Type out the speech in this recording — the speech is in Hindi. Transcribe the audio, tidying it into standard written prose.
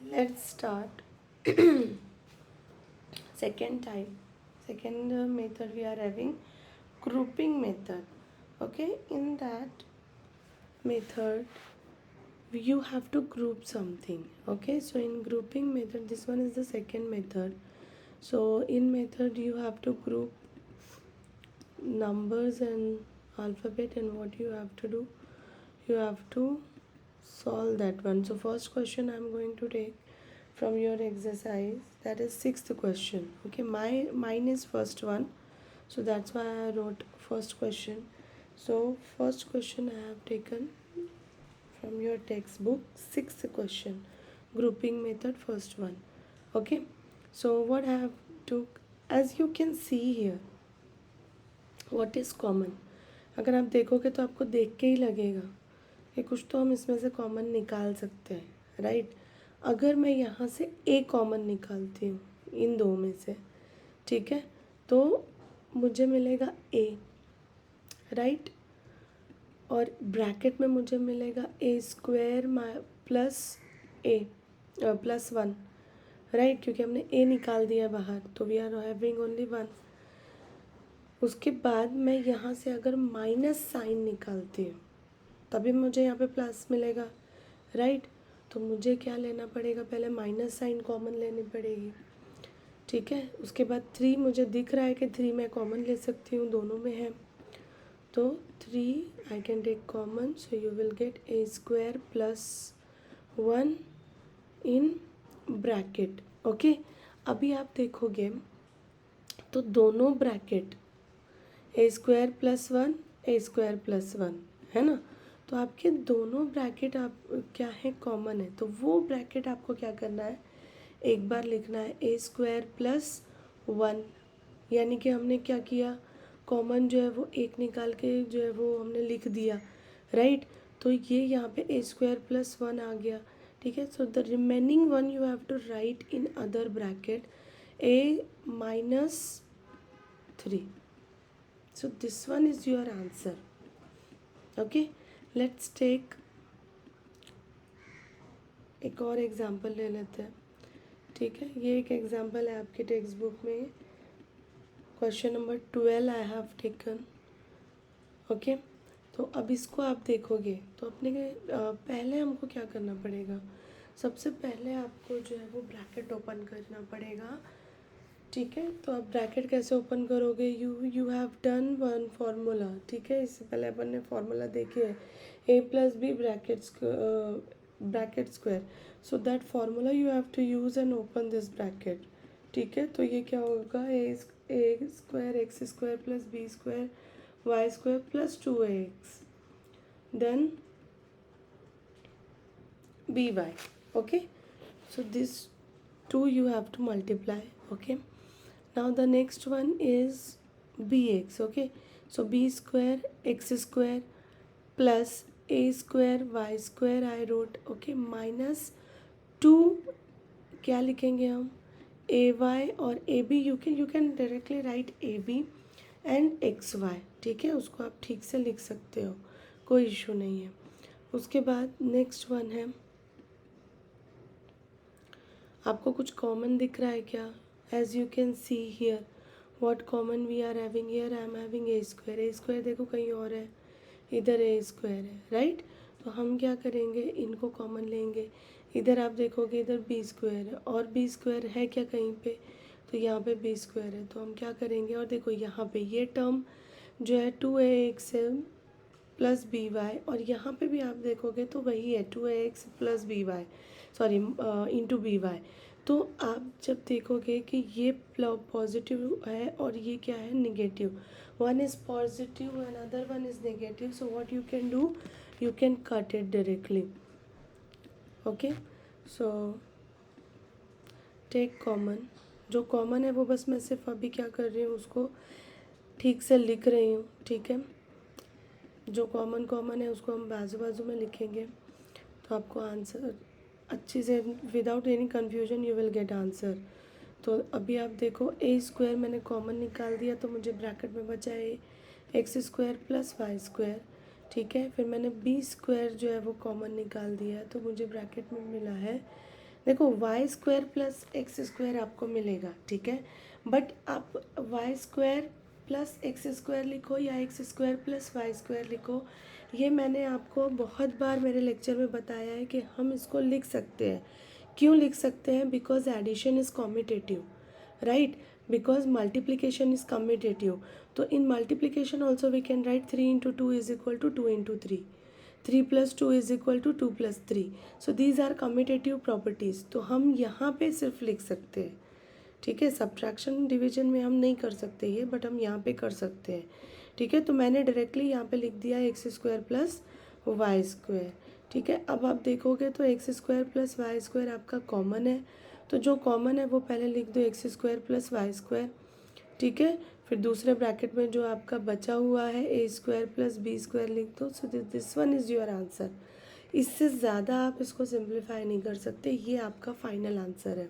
Let's start. Second type, second method we are having grouping method. Okay, in that method you have to group something. Okay, so in grouping method, this one is the second method. So in method you have to group numbers and alphabet, and what you have to do, you have to solve that one. So first question I'm going to take from your exercise, that is sixth question. Okay, mine is first one, so that's why I wrote first question. So first question I have taken from your textbook, sixth question, grouping method, first one. Okay, so what I have took, as you can see here, what is common, अगर आप देखोगे तो आपको देख के ही लगेगा कि कुछ तो हम इसमें से कॉमन निकाल सकते हैं, राइट। अगर मैं यहाँ से ए कॉमन निकालती हूँ इन दो में से, ठीक है, तो मुझे मिलेगा ए, राइट, और ब्रैकेट में मुझे मिलेगा a square plus a plus one, right, क्योंकि हमने ए निकाल दिया बाहर, तो we are having only one. उसके बाद मैं यहाँ से अगर माइनस साइन निकालती हूँ तभी मुझे यहाँ पे प्लस मिलेगा, राइट। तो मुझे क्या लेना पड़ेगा, पहले माइनस साइन कॉमन लेनी पड़ेगी, ठीक है। उसके बाद थ्री, मुझे दिख रहा है कि थ्री मैं कॉमन ले सकती हूँ, दोनों में है, तो three I can take common, so you will get a square plus one in bracket. Okay, अभी आप देखोगे तो दोनों bracket a square plus one, a square plus one, है ना, तो आपके दोनों ब्रैकेट आप क्या है, कॉमन है। तो वो ब्रैकेट आपको क्या करना है, एक बार लिखना है ए स्क्वायर प्लस वन, यानी कि हमने क्या किया, कॉमन जो है वो एक निकाल के जो है वो हमने लिख दिया, राइट। तो ये यहाँ पे ए स्क्वायर प्लस वन आ गया, ठीक है। So the remaining one you have to write in other bracket a minus three. So this one is your answer. Okay, let's take एक और एग्जाम्पल ले लेते हैं, ठीक है। ये एक एग्जाम्पल है आपके टेक्स्ट बुक में, question number 12 I have taken. Okay, तो अब इसको आप देखोगे तो अपने पहले हमको क्या करना पड़ेगा, सबसे पहले आपको जो है वो ब्रैकेट ओपन करना पड़ेगा, ठीक है। तो आप ब्रैकेट कैसे ओपन करोगे, you have done one formula, ठीक है। इससे पहले अपन ने फार्मूला देखी है, A plus B bracket square, so that formula you have to use and open this bracket, ठीक है। तो ये क्या होगा, A square X square plus B square Y square plus two X, then B Y. Okay, so this 2 you have to multiply. Okay, now the next one is bx. Okay, so b square x square plus a square y square I wrote, okay, minus 2, क्या लिखेंगे हम, ए वाई और a b, you can directly write a b and x y, ठीक है, उसको आप ठीक से लिख सकते हो, कोई इशू नहीं है। उसके बाद नेक्स्ट वन है, आपको कुछ कॉमन दिख रहा है क्या, as you can see here what common we are having here, I am having a square देखो कहीं और है, इधर ए स्क्वायर है, राइट। तो हम क्या करेंगे, इनको कॉमन लेंगे, इधर आप देखोगे इधर बी स्क्वायर है, और बी स्क्वायर है क्या कहीं पे, तो यहाँ पे बी स्क्वायर है, तो हम क्या करेंगे, और देखो यहाँ पे ये टर्म जो है two a x plus b y, और यहाँ पे भी आप देखोगे तो वही है two a x plus b y, sorry into b y. तो आप जब देखोगे कि ये पॉजिटिव है और ये क्या है, negative, one is positive another one is negative, so what you can do, you can cut it directly. Okay, so take common, जो कॉमन है वो बस मैं सिर्फ अभी क्या कर रही हूँ, उसको ठीक से लिख रही हूँ, ठीक है। जो कॉमन है उसको हम बाजू बाजू में लिखेंगे, तो आपको आंसर अच्छी से, without any confusion you will get answer. तो अभी आप देखो ए स्क्वायर मैंने कॉमन निकाल दिया, तो मुझे ब्रैकेट में बचा है x square plus y square, ठीक है। फिर मैंने बी स्क्वायर जो है वो कॉमन निकाल दिया है, तो मुझे ब्रैकेट में मिला है देखो y square plus x square आपको मिलेगा, ठीक है, बट आप y square plus x square लिखो या x square plus y square लिखो, ये मैंने आपको बहुत बार मेरे लेक्चर में बताया है कि हम इसको लिख सकते हैं। क्यों लिख सकते हैं? Because addition is commutative, right, because multiplication is commutative. तो in multiplication also we can write 3 into 2 is equal to 2 into 3, 3 plus 2 is equal to 2 plus 3। So these are commutative properties, तो हम यहाँ पे सिर्फ लिख सकते हैं, ठीक है। सब्ट्रैक्शन डिवीजन में हम नहीं कर सकते ये, बट हम यहाँ पे कर सकते हैं, ठीक है। तो मैंने डायरेक्टली यहाँ पे लिख दिया x square plus y square, ठीक है। अब आप देखोगे तो x square plus y square आपका कॉमन है, तो जो कॉमन है वो पहले लिख दो x square plus y square, ठीक है। फिर दूसरे ब्रैकेट में जो आपका बचा हुआ है ए स्क्वायर प्लस बी स्क्वायर लिख दो। So this one is your answer. इससे ज़्यादा आप इसको सिंप्लीफाई नहीं कर सकते, ये आपका फाइनल आंसर है।